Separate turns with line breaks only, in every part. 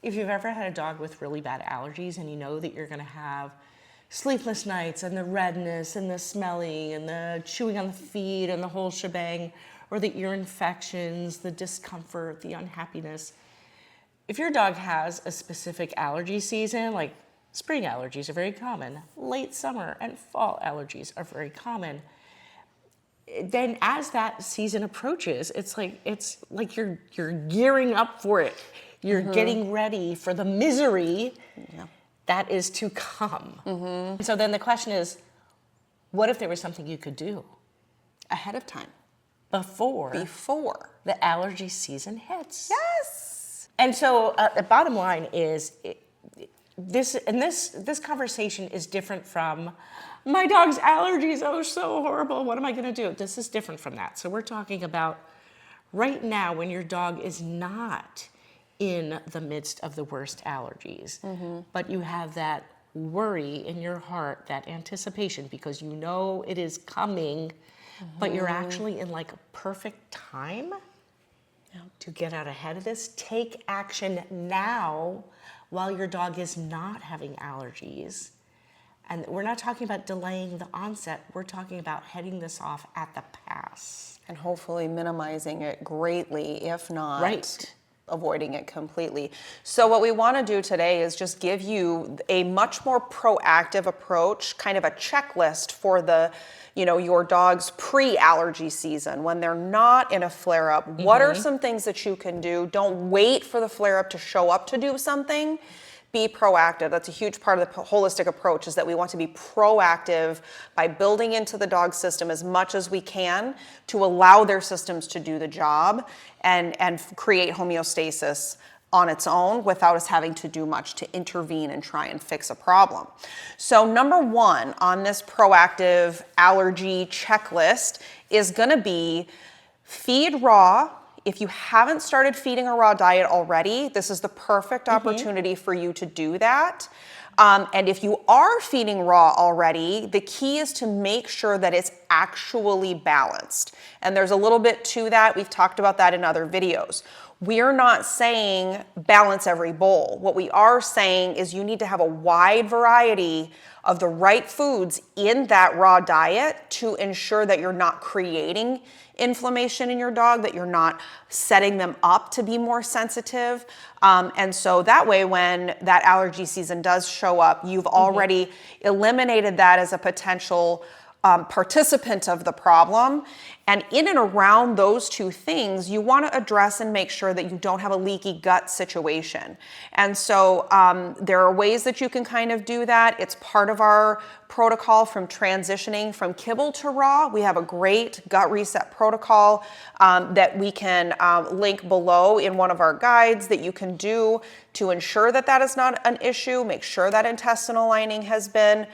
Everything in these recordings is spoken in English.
if you've ever had a dog with really bad allergies and you know that you're going to have sleepless nights and the redness and the smelly and the chewing on the feet and the whole shebang, or the ear infections, the discomfort, the unhappiness. If your dog has a specific allergy season, like spring allergies are very common, late summer and fall allergies are very common, then as that season approaches, it's like you're gearing up for it. You're getting ready for the misery that is to come. So then the question is, what if there was something you could do
Ahead of time.
before the allergy season hits?
Yes.
And so the bottom line is, this conversation is different from, my dog's allergies, oh, so horrible, what am I gonna do? This is different from that. So we're talking about right now when your dog is not in the midst of the worst allergies, but you have that worry in your heart, that anticipation, because you know it is coming, but you're actually in like a perfect time to get out ahead of this. Take action now while your dog is not having allergies. And we're not talking about delaying the onset. We're talking about heading this off at the pass.
And hopefully minimizing it greatly, if not avoiding it completely. So what we want to do today is just give you a much more proactive approach, kind of a checklist for the, your dog's pre-allergy season when they're not in a flare-up. What are some things that you can do? Don't wait for the flare-up to show up to do something. Be proactive. That's a huge part of the holistic approach, is that we want to be proactive by building into the dog system as much as we can to allow their systems to do the job and create homeostasis on its own without us having to do much to intervene and try and fix a problem. So number one on this proactive allergy checklist is gonna be feed raw. If you haven't started feeding a raw diet already, this is the perfect opportunity for you to do that. And if you are feeding raw already, the key is to make sure that it's actually balanced. And there's a little bit to that. We've talked about that in other videos. We're not saying balance every bowl. What we are saying is you need to have a wide variety of the right foods in that raw diet to ensure that you're not creating inflammation in your dog, that you're not setting them up to be more sensitive. And so that way, when that allergy season does show up, you've already eliminated that as a potential participant of the problem. And in and around those two things, you want to address and make sure that you don't have a leaky gut situation. And so there are ways that you can kind of do that. It's part of our protocol from transitioning from kibble to raw. We have a great gut reset protocol that we can link below in one of our guides that you can do to ensure that that is not an issue, make sure that intestinal lining has been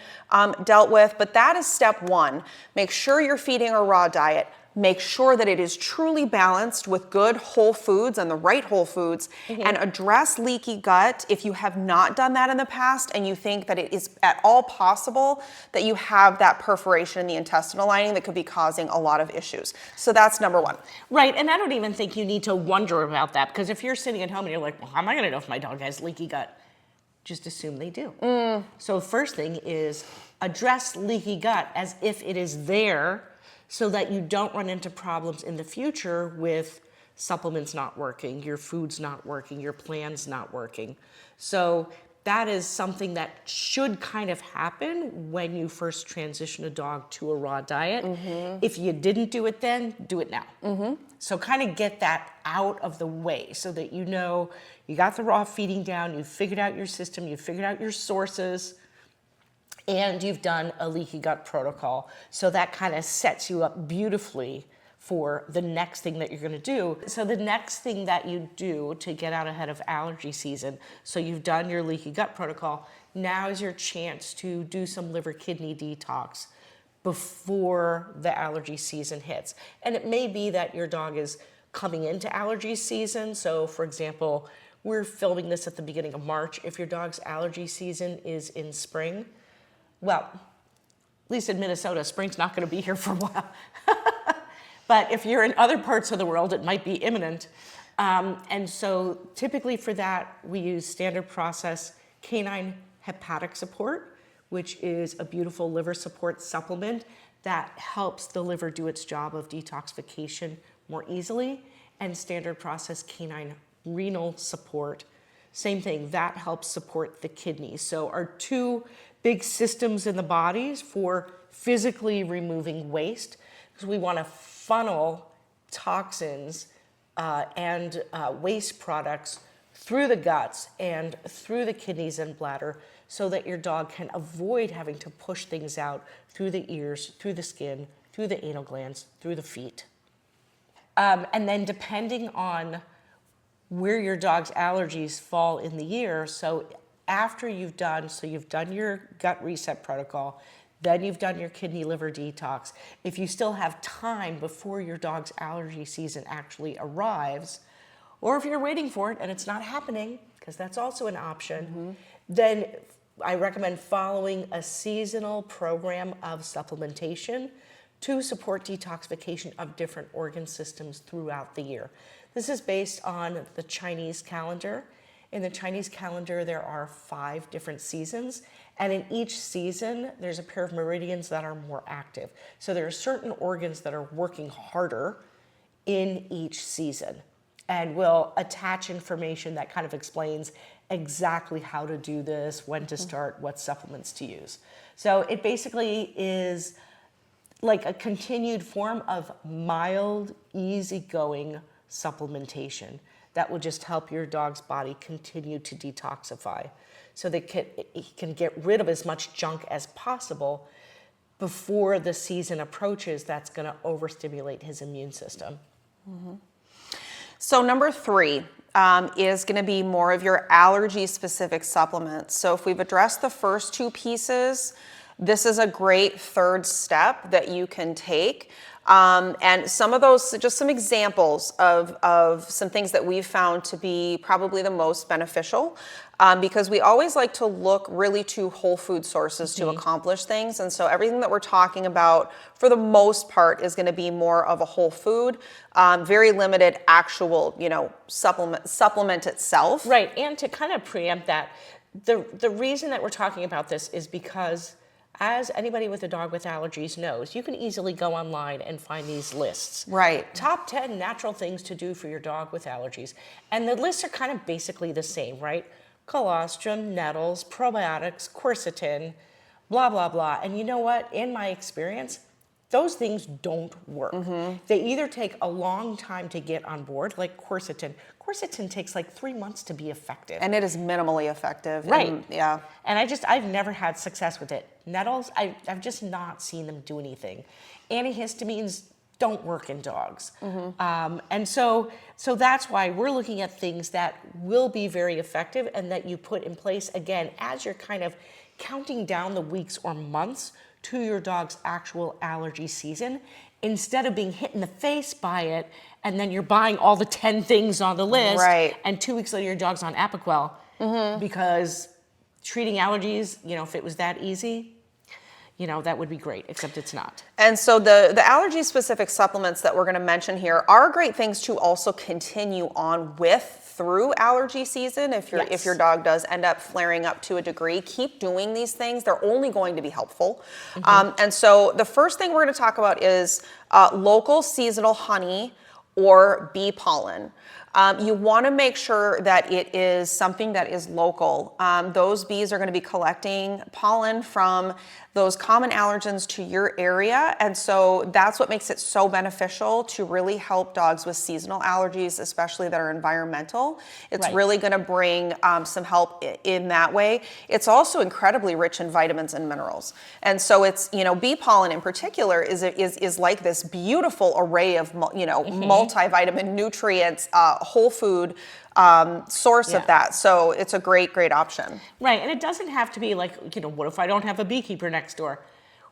dealt with. But that is step one. Make sure you're feeding a raw diet. Make sure that it is truly balanced with good whole foods and the right whole foods, and address leaky gut if you have not done that in the past and you think that it is at all possible that you have that perforation in the intestinal lining that could be causing a lot of issues. So that's number one.
Right, and I don't even think you need to wonder about that, because if you're sitting at home and you're like, well, how am I gonna know if my dog has leaky gut? Just assume they do. So first thing is address leaky gut as if it is there, so that you don't run into problems in the future with supplements not working, your food's not working, your plan's not working. So that is something that should kind of happen when you first transition a dog to a raw diet. If you didn't do it then, do it now. So kind of get that out of the way so that you know you got the raw feeding down, you figured out your system, you figured out your sources, and you've done a leaky gut protocol. So that kind of sets you up beautifully for the next thing that you're gonna do. So the next thing that you do to get out ahead of allergy season, so you've done your leaky gut protocol, now is your chance to do some liver kidney detox before the allergy season hits. And it may be that your dog is coming into allergy season. So for example, we're filming this at the beginning of March. If your dog's allergy season is in spring, well, at least in Minnesota, spring's not going to be here for a while. But if you're in other parts of the world, it might be imminent. And so typically for that, we use standard process canine hepatic support, which is a beautiful liver support supplement that helps the liver do its job of detoxification more easily, and standard process canine renal support. Same thing, that helps support the kidneys. So our two big systems in the bodies for physically removing waste, because we want to funnel toxins and waste products through the guts and through the kidneys and bladder so that your dog can avoid having to push things out through the ears, through the skin, through the anal glands, through the feet. And then depending on where your dog's allergies fall in the year, so after you've done your gut reset protocol, then you've done your kidney liver detox. If you still have time before your dog's allergy season actually arrives, or if you're waiting for it and it's not happening, because that's also an option, then I recommend following a seasonal program of supplementation to support detoxification of different organ systems throughout the year. This is based on the Chinese calendar. In the Chinese calendar, there are 5 different seasons, and in each season, there's a pair of meridians that are more active. So there are certain organs that are working harder in each season, and we'll attach information that kind of explains exactly how to do this, when to start, what supplements to use. So it basically is like a continued form of mild, easygoing supplementation that will just help your dog's body continue to detoxify so that he can get rid of as much junk as possible before the season approaches that's going to overstimulate his immune system.
So number 3 is going to be more of your allergy-specific supplements. So if we've addressed the first 2 pieces, this is a great third step that you can take. And some of those, just some examples of some things that we've found to be probably the most beneficial, because we always like to look really to whole food sources to accomplish things. And so everything that we're talking about, for the most part, is going to be more of a whole food, very limited actual, supplement itself.
Right, and to kind of preempt that, the reason that we're talking about this is because, as anybody with a dog with allergies knows, you can easily go online and find these lists.
Right.
Top 10 natural things to do for your dog with allergies. And the lists are kind of basically the same, right? Colostrum, nettles, probiotics, quercetin, blah, blah, blah. And you know what? In my experience, those things don't work. They either take a long time to get on board, like quercetin. Quercetin takes like 3 months to be effective.
And it is minimally effective.
Right.
And, yeah.
And I've never had success with it. Nettles, I've just not seen them do anything. Antihistamines don't work in dogs. And so that's why we're looking at things that will be very effective and that you put in place, again, as you're kind of counting down the weeks or months to your dog's actual allergy season, instead of being hit in the face by it, and then you're buying all the 10 things on the list,
right,
and 2 weeks later your dog's on Apoquel, because treating allergies, if it was that easy, that would be great, except it's not.
And so the allergy-specific supplements that we're going to mention here are great things to also continue on with through allergy season. If your dog does end up flaring up to a degree, keep doing these things. They're only going to be helpful. And so the first thing we're going to talk about is local seasonal honey or bee pollen. You want to make sure that it is something that is local. Those bees are going to be collecting pollen from those common allergens to your area. And so that's what makes it so beneficial to really help dogs with seasonal allergies, especially that are environmental. It's really going to bring some help in that way. It's also incredibly rich in vitamins and minerals. And so it's, bee pollen in particular is like this beautiful array of, multivitamin nutrients, whole food source of that. So it's a great, great option.
Right, and it doesn't have to be like, what if I don't have a beekeeper next door?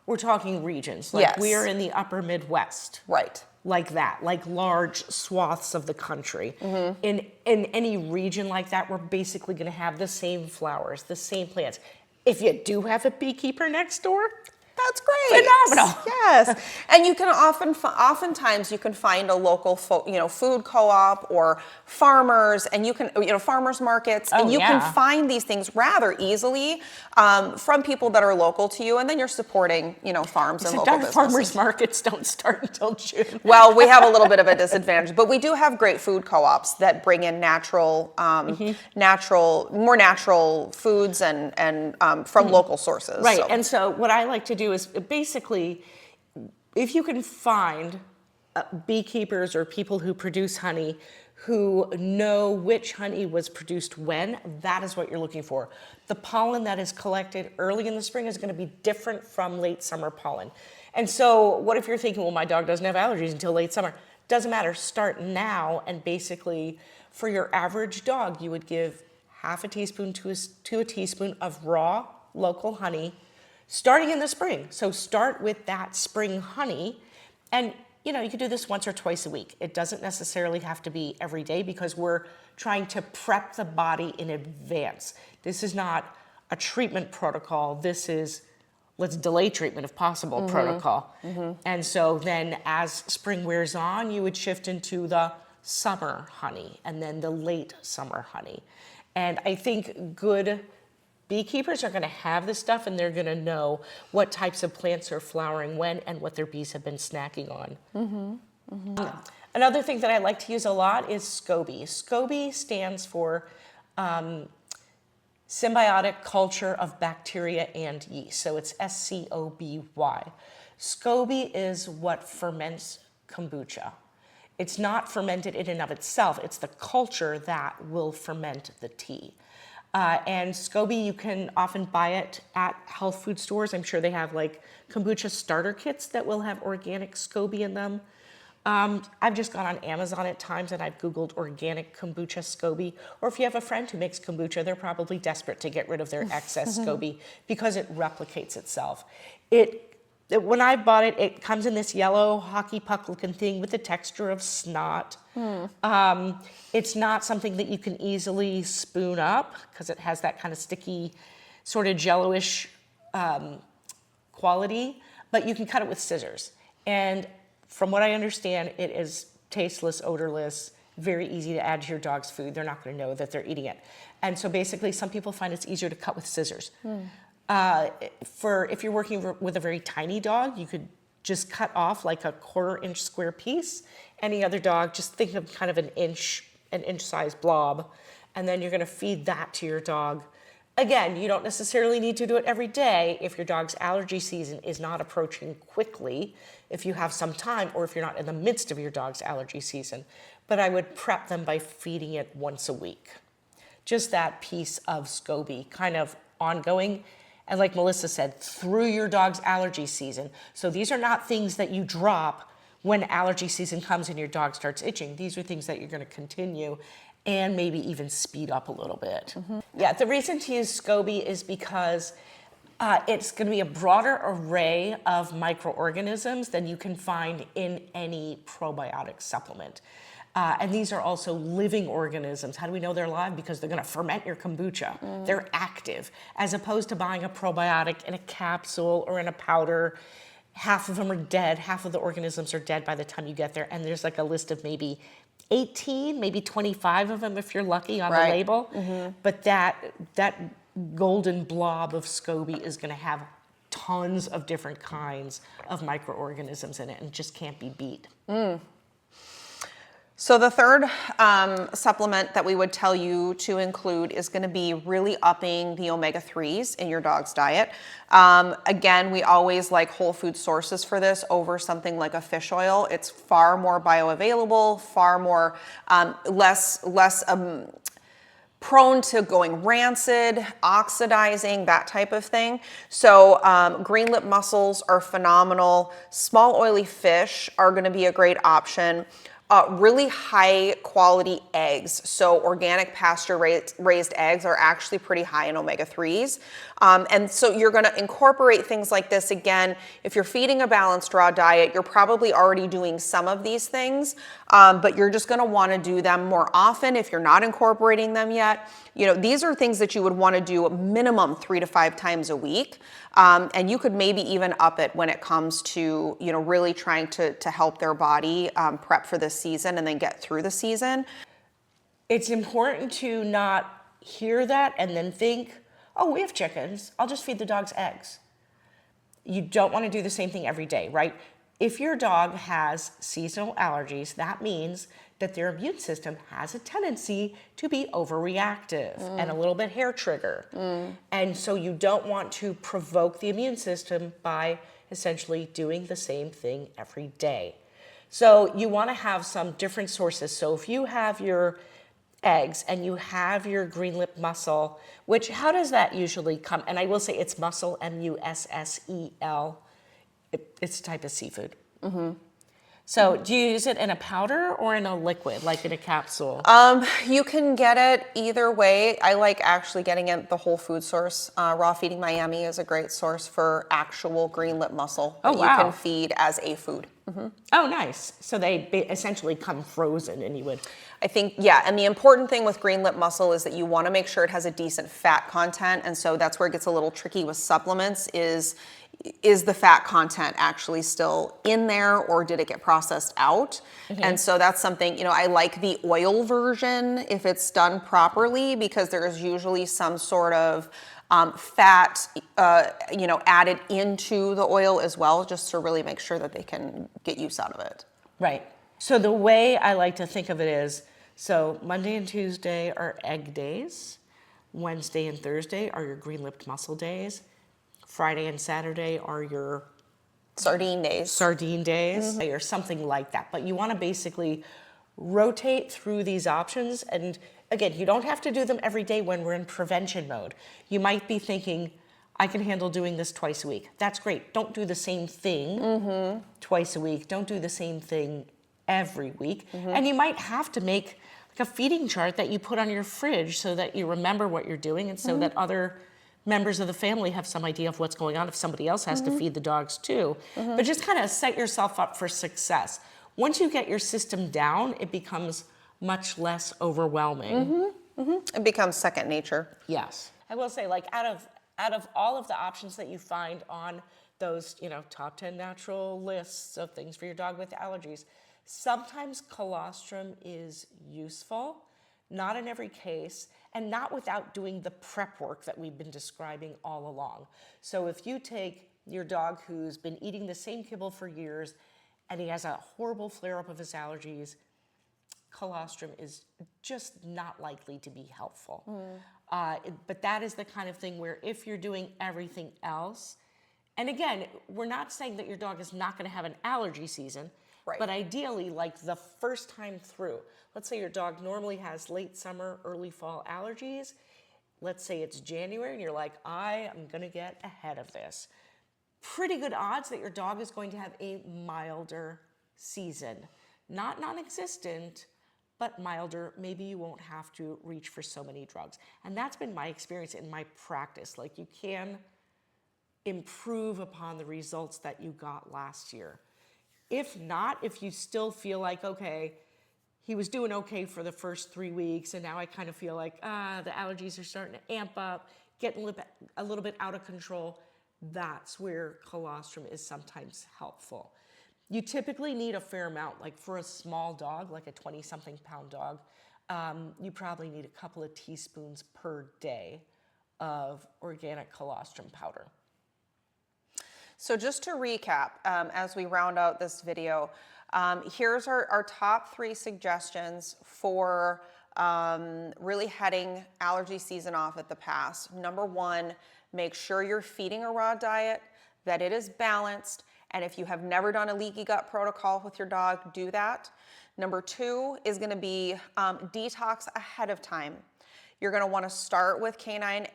We're talking regions. Like we are in the upper Midwest.
Right.
Like that, like large swaths of the country. In any region like that, we're basically going to have the same flowers, the same plants. If you do have a beekeeper next door,
that's great.
phenomenal.
Yes, and you can oftentimes you can find a local food co-op or farmers, and you can farmers markets, and you can find these things rather easily from people that are local to you, and then you're supporting farms and local businesses.
Farmers markets don't start until June.
Well, we have a little bit of a disadvantage, but we do have great food co-ops that bring in more natural foods and from local sources.
Right, and so what I like to do is basically, if you can find beekeepers or people who produce honey who know which honey was produced when, that is what you're looking for. The pollen that is collected early in the spring is going to be different from late summer pollen. And so what if you're thinking, well, my dog doesn't have allergies until late summer? Doesn't matter, start now, and basically for your average dog, you would give half a teaspoon to a teaspoon of raw local honey starting in the spring. So start with that spring honey, and you could do this once or twice a week. It doesn't necessarily have to be every day because we're trying to prep the body in advance. This is not a treatment protocol. This is let's delay treatment if possible protocol. And so then as spring wears on, you would shift into the summer honey and then the late summer honey. And I think good beekeepers are going to have this stuff, and they're going to know what types of plants are flowering when and what their bees have been snacking on. Another thing that I like to use a lot is SCOBY. SCOBY stands for symbiotic culture of bacteria and yeast. So it's SCOBY. SCOBY is what ferments kombucha. It's not fermented in and of itself. It's the culture that will ferment the tea. And SCOBY, you can often buy it at health food stores. I'm sure they have like kombucha starter kits that will have organic SCOBY in them. I've just gone on Amazon at times and I've Googled organic kombucha SCOBY. Or if you have a friend who makes kombucha, they're probably desperate to get rid of their excess SCOBY because it replicates itself. When I bought it, it comes in this yellow hockey puck looking thing with the texture of snot. It's not something that you can easily spoon up because it has that kind of sticky, sort of jello-ish quality, but you can cut it with scissors. And from what I understand, it is tasteless, odorless, very easy to add to your dog's food. They're not going to know that they're eating it. And so basically, some people find it's easier to cut with scissors. If you're working with a very tiny dog, you could just cut off like a 1/4 inch square piece. Any other dog, just think of kind of an inch size blob, and then you're going to feed that to your dog. Again, you don't necessarily need to do it every day if your dog's allergy season is not approaching quickly, if you have some time, or if you're not in the midst of your dog's allergy season. But I would prep them by feeding it once a week. Just that piece of SCOBY, kind of ongoing. And like Melissa said, through your dog's allergy season. So these are not things that you drop when allergy season comes and your dog starts itching. These are things that you're going to continue and maybe even speed up a little bit. Yeah, the reason to use SCOBY is because it's going to be a broader array of microorganisms than you can find in any probiotic supplement. And these are also living organisms. How do we know they're alive? Because they're going to ferment your kombucha. They're active, as opposed to buying a probiotic in a capsule or in a powder. Half of them are dead. Half of the organisms are dead by the time you get there. And there's like a list of maybe 18, maybe 25 of them if you're lucky on the label. But that golden blob of SCOBY is going to have tons of different kinds of microorganisms in it and just can't be beat.
So the third supplement that we would tell you to include is going to be really upping the omega-3s in your dog's diet. Again, we always like whole food sources for this over something like a fish oil. It's far more bioavailable, far more less prone to going rancid, oxidizing, that type of thing. So green lip mussels are phenomenal. Small oily fish are going to be a great option. Really high quality eggs. So organic pasture raised eggs are actually pretty high in omega-3s. And so you're going to incorporate things like this. Again, if you're feeding a balanced raw diet, you're probably already doing some of these things, but you're just going to want to do them more often if you're not incorporating them yet. You know, these are things that you would want to do minimum 3 to 5 times a week. And you could maybe even up it when it comes to, you know, really trying to help their body prep for this season and then get through the season.
It's important to not hear that and then think, oh, we have chickens, I'll just feed the dogs eggs. You don't want to do the same thing every day, right? If your dog has seasonal allergies, that means that their immune system has a tendency to be overreactive and a little bit hair trigger. And so you don't want to provoke the immune system by essentially doing the same thing every day. So you want to have some different sources. So if you have your eggs and you have your green lip mussel, which, how does that usually come? And I will say it's mussel, mussel. It's a type of seafood. So do you use it in a powder or in a liquid, like in a capsule?
You can get it either way. I like actually getting it the whole food source. Raw Feeding Miami is a great source for actual green lip mussel that you can feed as a food.
Oh, nice. So they essentially come frozen and you would...
I think, yeah, and the important thing with green lip mussel is that you want to make sure it has a decent fat content, and so that's where it gets a little tricky with supplements is the fat content actually still in there, or did it get processed out? And so that's something, you know, I like the oil version if it's done properly, because there is usually some sort of fat, you know, added into the oil as well, just to really make sure that they can get use out of it.
Right. So the way I like to think of it is, so Monday and Tuesday are egg days. Wednesday and Thursday are your green-lipped mussel days. Friday and Saturday are your
sardine days.
Or something like that. But you want to basically rotate through these options. And again, you don't have to do them every day when we're in prevention mode. You might be thinking, I can handle doing this twice a week. That's great. Don't do the same thing twice a week. Don't do the same thing every week. And you might have to make like a feeding chart that you put on your fridge so that you remember what you're doing, and so that other members of the family have some idea of what's going on if somebody else has to feed the dogs too. But just kind of set yourself up for success. Once you get your system down, it becomes much less overwhelming.
It becomes second nature.
Yes. I will say, like, out of all of the options that you find on those, you know, top 10 natural lists of things for your dog with allergies, sometimes colostrum is useful, not in every case, and not without doing the prep work that we've been describing all along. So if you take your dog who's been eating the same kibble for years and he has a horrible flare-up of his allergies, colostrum is just not likely to be helpful. But that is the kind of thing where if you're doing everything else, and again, we're not saying that your dog is not going to have an allergy season, but ideally, like the first time through, let's say your dog normally has late summer, early fall allergies. Let's say it's January and you're like, I am going to get ahead of this. Pretty good odds that your dog is going to have a milder season. Not non-existent, but milder. Maybe you won't have to reach for so many drugs. And that's been my experience in my practice. Like, you can improve upon the results that you got last year. If not, if you still feel like, okay, he was doing okay for the first 3 weeks, and now I kind of feel like, the allergies are starting to amp up, getting a little bit out of control, that's where colostrum is sometimes helpful. You typically need a fair amount. Like for a small dog, like a 20-something pound dog, you probably need a couple of teaspoons per day of organic colostrum powder.
So just to recap, as we round out this video, here's our top 3 suggestions for really heading allergy season off at the pass. Number 1, make sure you're feeding a raw diet, that it is balanced, and if you have never done a leaky gut protocol with your dog, do that. Number 2 is going to be detox ahead of time. You're going to want to start with canine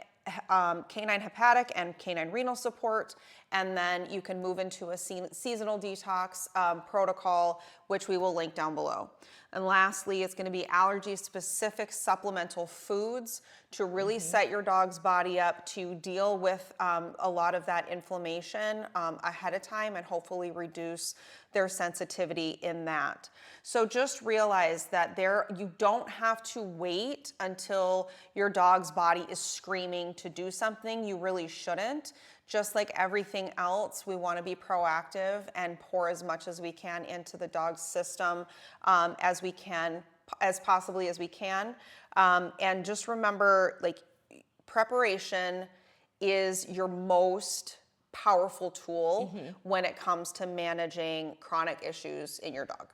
canine hepatic and canine renal support, and then you can move into a seasonal detox protocol, which we will link down below. And lastly, it's going to be allergy-specific supplemental foods to really set your dog's body up to deal with a lot of that inflammation ahead of time and hopefully reduce their sensitivity in that. So just realize that you don't have to wait until your dog's body is screaming to do something. You really shouldn't. Just like everything else, we want to be proactive and pour as much as we can into the dog's system as possibly as we can. And just remember, like, preparation is your most powerful tool when it comes to managing chronic issues in your dog.